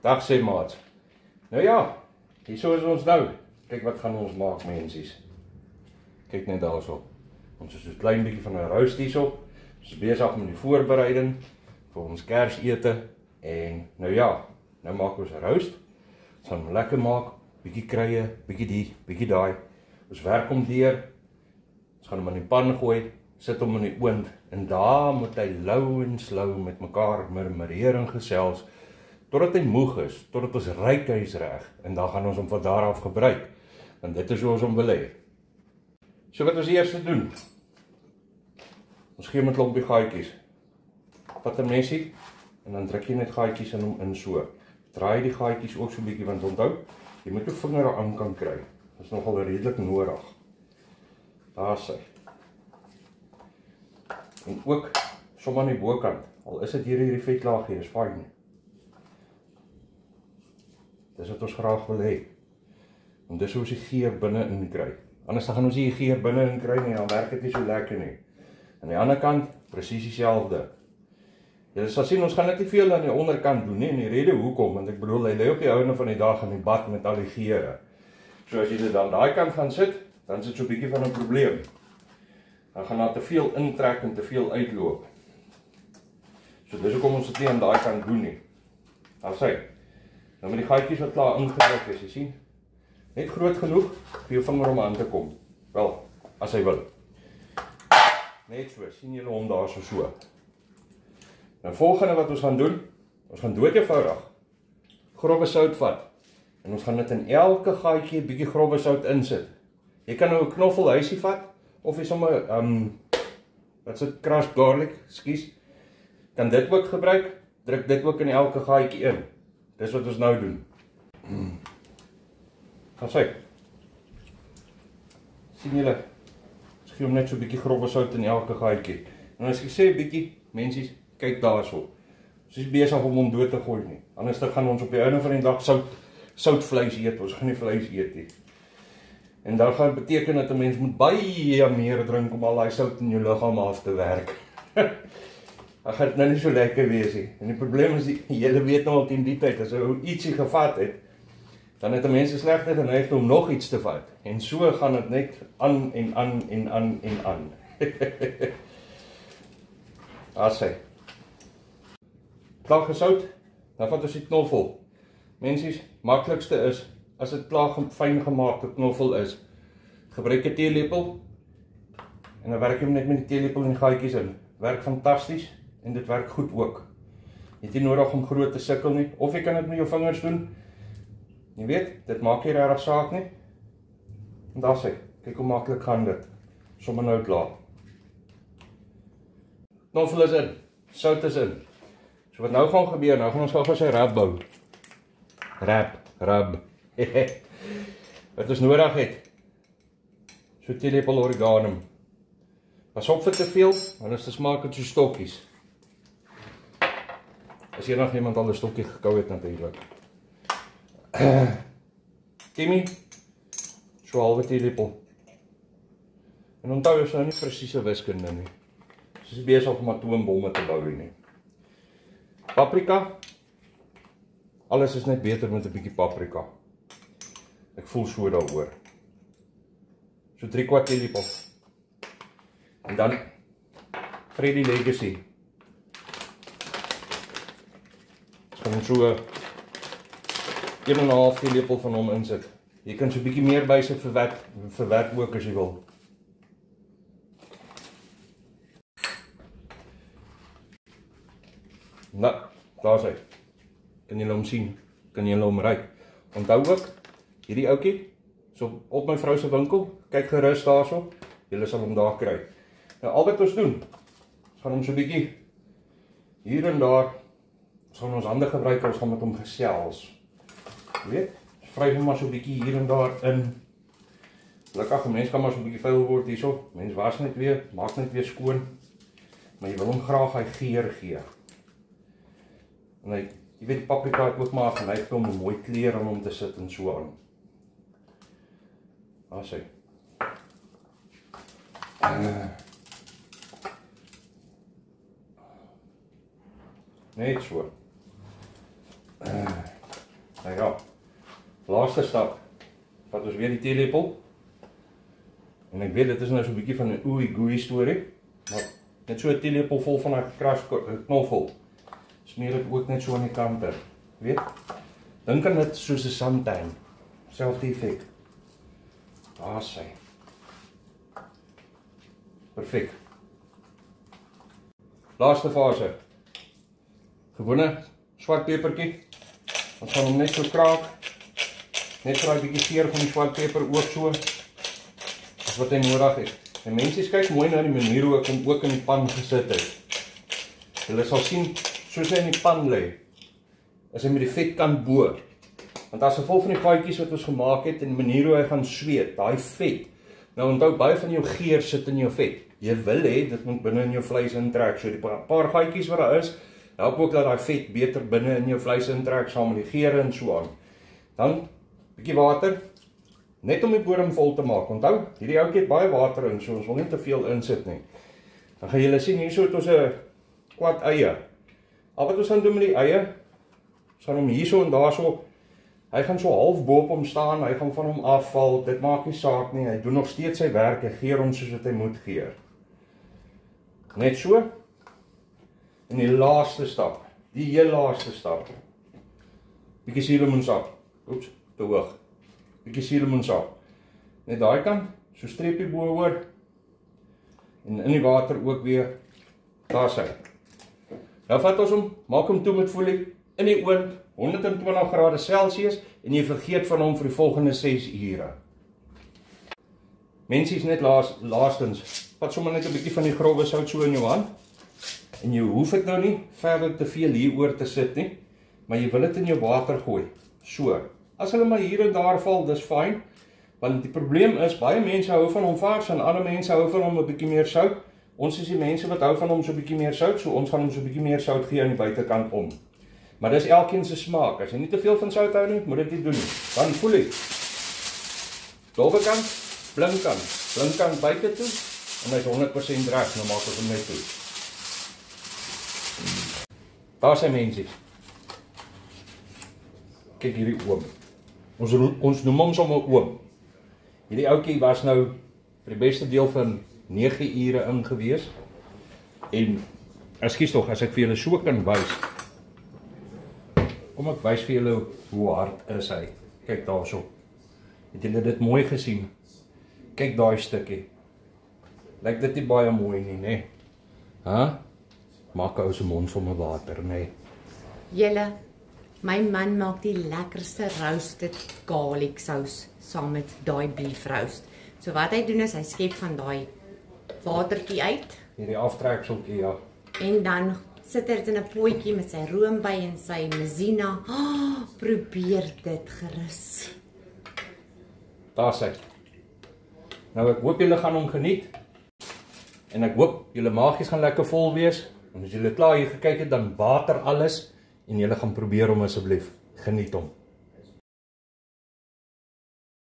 Dag sê maats. Nou ja, hier is ons nou. Kyk wat gaan ons maak mensies. Kyk net daarso. Ons is so 'n klein bietjie van 'n roast hierso. Ons is besig met die voorbereiding vir ons Kersete en nou ja, nou maak ons 'n roast. Ons gaan hom lekker maak, bietjie kruie, bietjie die, bietjie daai. Ons werk hom deur. Ons gaan hom in die pan gooi, sit hom in die oond en daar moet hy lou en slou met mekaar murmureer en gesels totdat hy moeg is, totdat ons ryk hy is reg en dan gaan ons hom van daar af gebruik. Want dit is hoe ons hom wil hê. So wat ons eers doen. Ons gee hom 'n klompie gaatjies. Vat 'n mesie en dan druk jy net gaatjies in hom in so. Draai die gaatjies ook so 'n bietjie want onthou, jy moet jou vinger aan kan kry. Dit is nogal redelik nodig. Daar sê. En ook sommer aan die bokant. Al is dit hierdie vetlaagie, dis fyn. Dis wat ons graag wil hê. Want dis hoe ons die geur binne-in kry. Anders dan gaan ons die geur binne-in kry nie, dan werk dit nie so lekker nie. Aan die ander kant, presies dieselfde. Jy sal sien, ons gaan net nie veel aan die onderkant doen nie, en die rede hoekom, want ek bedoel, hy lê op die einde van die dag in die bad met al die geure. So as jy dit aan daai kant gaan sit, dan is dit so 'n bietjie van 'n probleem. Dan gaan daar te veel intrek en te veel uitloop. So dis hoekom ons dit nie aan daai kant doen nie. Daar sê. Nou met die gaatjies wat klaar ingedruk is, jy sien, net groot genoeg vir jou vinger om aan te kom. Wel, as hy wil. Net so, sien julle hom daar so. Nou volgende wat ons gaan doen, ons gaan dood eenvoudig grove sout vat. En ons gaan dit in elke gaatjie 'n bietjie grove sout insit. Jy kan nou 'n knoffelhuisie vat, of jy sommer, wat is dit, crushed garlic, skus. Kan dit ook gebruik, druk dit ook in elke gaatjie in. Dis wat ons nou doen. Gaan sê. Sien julle, ons gee hom net so 'n bietjie grove sout in elke gaatjie. En as ek sê 'n bietjie, mensies, kyk daarso. Ons is besig om hom dood te gooi nie. Anders dan gaan ons op die einde van die dag soutvleis eet. Ons gaan nie vleis eet nie. En dan gaan dit beteken dat 'n mens moet baie meer drink om al daai sout in jou liggaam af te werk. Dan gaan dit nou nie so lekker wees nie. En die probleem is, julle weet nou al teen die tyd, as jy ietsie gevat het, dan het 'n mens 'n slegte neiging om nog iets te vat. En so gaan dit net aan en aan en aan en aan. As hy. Klaar gesout, dan vat ons die knoffel. Mensies, maklikste is, as dit klaar fyn gemaakte knoffel is, gebruik 'n teelepel, en dan werk jy net met die teelepel en die gaatjies in. Werk fantasties, en dit werk goed ook. Jy het nie nodig om groot te sukkel nie, of jy kan dit met jou vingers doen. Jy weet, dit maak nie regtig saak nie. En daar sê, kyk hoe maklik gaan dit. Sommer nou klaar. Knoffel is in, sout is in. So wat nou gaan gebeur, nou gaan ons gou sy rub bou. Rub. Wat ons nodig het. So 'n teelepel oregano. Pas op vir te veel, anders dan smaak dit so stokkies. As jy nog iemand al 'n stokkie gekou het natuurlik. Timmy, so 'n halwe teelepel. En onthou, is nou nie presiese wiskunde nie. Ons is besig om atoombomme te bou nie. Paprika. Alles is net beter met 'n bietjie paprika. Ek voel so daaroor. So 3/4 teelepel. En dan Freddy Legacy. Gaan so 1,5 teelepel van hom insit. Jy kan so 'n bietjie meer bysit vir wat ook as jy wil. Nou, daar is hy. Kan julle hom sien? Kan julle hom ruik? Onthou ook, hierdie ouetjie, so op my vrou se winkel, kyk gerus daarso, julle sal hom daar kry. Nou, al wat ons doen, ons gaan hom so 'n bietjie hier en daar, ons gaan ons hande gebruik, ons gaan met hom gesels. Jy weet, vryf hom maar so 'n bietjie hier en daar in. Gelukkig, 'n mens kan maar so 'n bietjie vuil word hierso. Mens was net weer, maak net weer skoon. Maar jy wil hom graag hy geur gee. En hy, jy weet die paprika het ook maar geneig om 'n mooi kleur aan hom te sit en so aan. Daar sê. Net so. Nou ja, laaste stap. Vat ons weer die teelepel. En ek weet dit is nou so 'n bietjie van 'n oei-goei storie, maar net so 'n teelepel vol van 'n gekras knoffel. Smeer dit ook net so aan die kante. Weet? Dink aan dit soos 'n suntan. Selfde effek. Daar sy. Perfek. Laaste fase. Gewone swart pepertjie. Ons gaan hom net so kraak. Net vir 'n bietjie geur van die swart peper ook so. As wat hy nodig het. En mense kyk mooi na die manier hoe ek hom ook in die pan gesit het. Julle sal sien, soos hy in die pan lê, is hy met die vetkant bo. Want as gevolg van die gaatjies wat ons gemaak het en die manier hoe hy gaan sweet, daai vet. Nou onthou, baie van jou geur sit in jou vet. Jy wil hê dit moet binne in jou vleis intrek. So die paar gaatjies wat daar is, help ook dat daai vet beter binne in jou vleis intrek saam met die geure en so aan. Dan bietjie water, net om die bodem vol te maak. Onthou, hierdie ouetjie het baie water in, so ons wil nie te veel insit nie. Dan gaan julle sien, hier so het ons 'n kwad eie. Al wat ons gaan doen met die eie, ons gaan hom hierso en daarso, hy gaan so half bo op hom staan, hy gaan van hom afval, dit maak nie saak nie, hy doen nog steeds sy werk, hy geur hom soos wat hy moet geur. Net so. En die laaste stap, die heel laaste stap. Bietjie suurlemoensap. Oeps, te hoog. Bietjie suurlemoensap. Net daai kant, so streepie bo oor. En in die water ook weer. Daar sy. Nou vat ons hom, maak hom toe met folie in die oond, 120 grade Celsius en jy vergeet van hom vir die volgende 6 ure. Mensies net laastens, vat sommer net 'n bietjie van die grove sout so in jou hand. En jy hoef dit nou nie verder te veel hier oor te sit nie, maar jy wil dit in jou water gooi. So, as hulle maar hier en daar val, dis fyn, want die probleem is, baie mense hou van hom vars en ander mense hou van hom 'n bietjie meer sout. Ons is die mense wat hou van hom so 'n bietjie meer sout, so ons gaan hom so 'n bietjie meer sout gee aan die buitekant om. Maar dis elkeen se smaak. As jy nie te veel van sout hou nie, moet dit nie doen nie. Dan voel jy. Dowekant, blinkkant buite toe en hy's 100% reg, nou maak ons hom net toe. Daar sy mensies. Kyk hierdie oom. Ons noem hom sommer oom. Hierdie ouetjie was nou vir die beste deel van 9 ure in gewees. En ekskuus tog as ek vir julle so kan wys. Kom ek wys vir julle hoe hard is hy. Kyk daarso. Het julle dit mooi gesien? Kyk daai stukkie. Lyk dit nie baie mooi nie, né? Hæ? Maak ou se mond vol met water, né? Julle, my man maak die lekkerste roasted garlic sous saam met daai beef roast. So wat hy doen is hy skep van daai watertjie uit. Hierdie aftrekseltjie, ja. En dan sit hy dit in 'n potjie met sy roomby en sy mesina. Oh, probeer dit gerus. Daar sy. Nou ek hoop julle gaan hom geniet. En ek hoop julle maagies gaan lekker vol wees. En as julle klaar hier gekyk het, dan water alles en julle gaan probeer hom asseblief. Geniet hom.